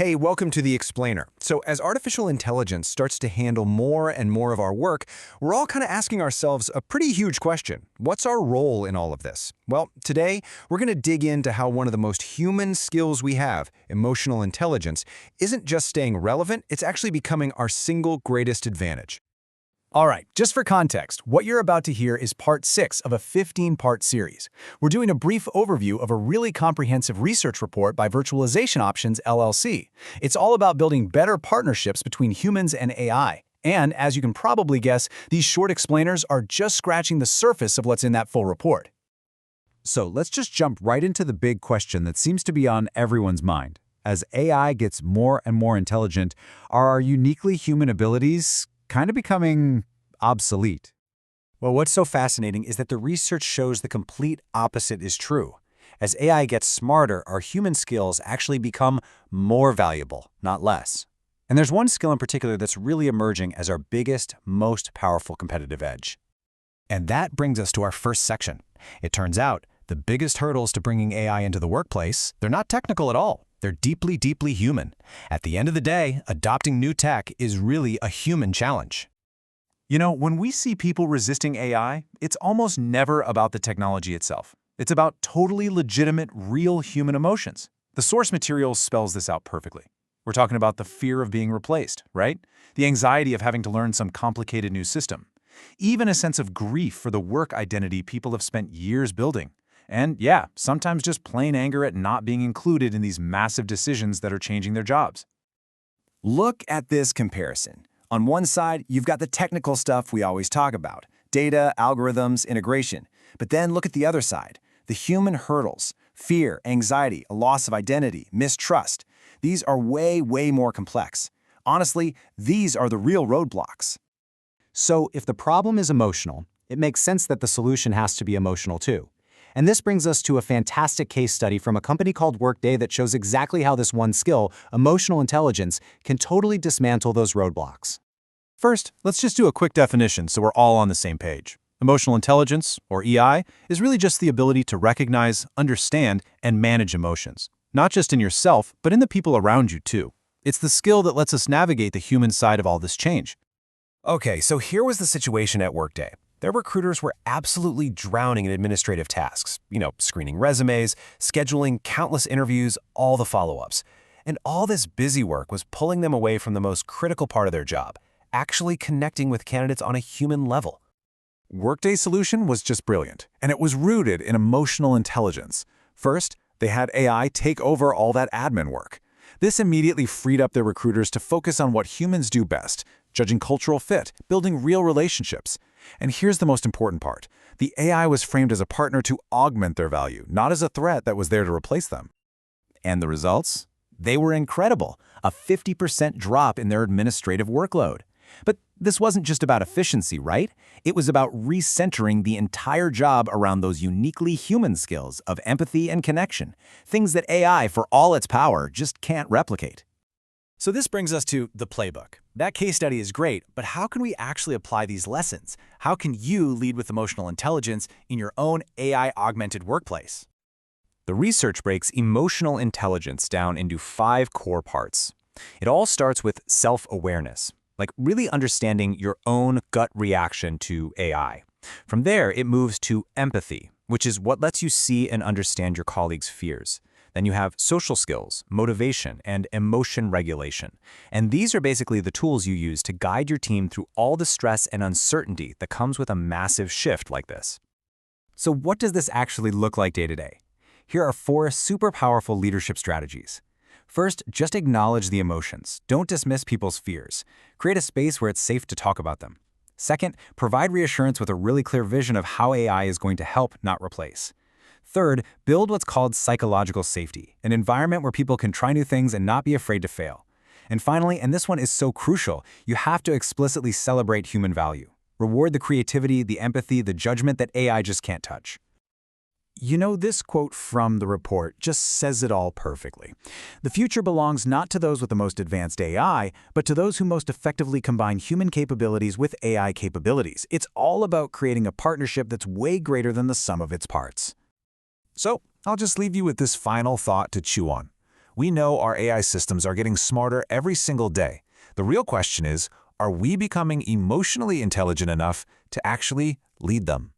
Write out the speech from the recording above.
Hey, welcome to The Explainer. So as artificial intelligence starts to handle more and more of our work, we're all kind of asking ourselves a pretty huge question. What's our role in all of this? Well, today, we're going to dig into how one of the most human skills we have, emotional intelligence, isn't just staying relevant, it's actually becoming our single greatest advantage. All right, just for context, what you're about to hear is part 6 of a 15-part series. We're doing a brief overview of a really comprehensive research report by Virtualization Options LLC. It's all about building better partnerships between humans and AI. And, as you can probably guess, these short explainers are just scratching the surface of what's in that full report. So let's just jump right into the big question that seems to be on everyone's mind. As AI gets more and more intelligent, are our uniquely human abilities kind of becoming obsolete? Well, what's so fascinating is that the research shows the complete opposite is true. As AI gets smarter, our human skills actually become more valuable, not less. And there's one skill in particular that's really emerging as our biggest, most powerful competitive edge. And that brings us to our first section. It turns out the biggest hurdles to bringing AI into the workplace, they're not technical at all. They're deeply, deeply human. At the end of the day, adopting new tech is really a human challenge. You know, when we see people resisting AI, it's almost never about the technology itself. It's about totally legitimate, real human emotions. The source material spells this out perfectly. We're talking about the fear of being replaced, right? The anxiety of having to learn some complicated new system. Even a sense of grief for the work identity people have spent years building. And yeah, sometimes just plain anger at not being included in these massive decisions that are changing their jobs. Look at this comparison. On one side, you've got the technical stuff we always talk about, data, algorithms, integration. But then look at the other side, the human hurdles, fear, anxiety, a loss of identity, mistrust. These are way, way more complex. Honestly, these are the real roadblocks. So if the problem is emotional, it makes sense that the solution has to be emotional too. And this brings us to a fantastic case study from a company called Workday that shows exactly how this one skill, emotional intelligence, can totally dismantle those roadblocks. First, let's just do a quick definition so we're all on the same page. Emotional intelligence, or EI, is really just the ability to recognize, understand, and manage emotions. Not just in yourself, but in the people around you too. It's the skill that lets us navigate the human side of all this change. Okay, so here was the situation at Workday. Their recruiters were absolutely drowning in administrative tasks. Screening resumes, scheduling countless interviews, all the follow-ups. And all this busy work was pulling them away from the most critical part of their job, actually connecting with candidates on a human level. Workday's solution was just brilliant, and it was rooted in emotional intelligence. First, they had AI take over all that admin work. This immediately freed up their recruiters to focus on what humans do best, judging cultural fit, building real relationships. And here's the most important part. The AI was framed as a partner to augment their value, not as a threat that was there to replace them. And the results? They were incredible, a 50% drop in their administrative workload. But this wasn't just about efficiency, right? It was about recentering the entire job around those uniquely human skills of empathy and connection, things that AI, for all its power, just can't replicate. So this brings us to the playbook. That case study is great, but how can we actually apply these lessons? How can you lead with emotional intelligence in your own AI-augmented workplace? The research breaks emotional intelligence down into 5 core parts. It all starts with self-awareness, like really understanding your own gut reaction to AI. From there, it moves to empathy, which is what lets you see and understand your colleagues' fears. Then you have social skills, motivation, and emotion regulation. And these are basically the tools you use to guide your team through all the stress and uncertainty that comes with a massive shift like this. So what does this actually look like day to day? Here are 4 super powerful leadership strategies. First, just acknowledge the emotions. Don't dismiss people's fears. Create a space where it's safe to talk about them. Second, provide reassurance with a really clear vision of how AI is going to help, not replace. Third, build what's called psychological safety, an environment where people can try new things and not be afraid to fail. And finally, and this one is so crucial, you have to explicitly celebrate human value. Reward the creativity, the empathy, the judgment that AI just can't touch. You know, this quote from the report just says it all perfectly. The future belongs not to those with the most advanced AI, but to those who most effectively combine human capabilities with AI capabilities. It's all about creating a partnership that's way greater than the sum of its parts. So, I'll just leave you with this final thought to chew on. We know our AI systems are getting smarter every single day. The real question is, are we becoming emotionally intelligent enough to actually lead them?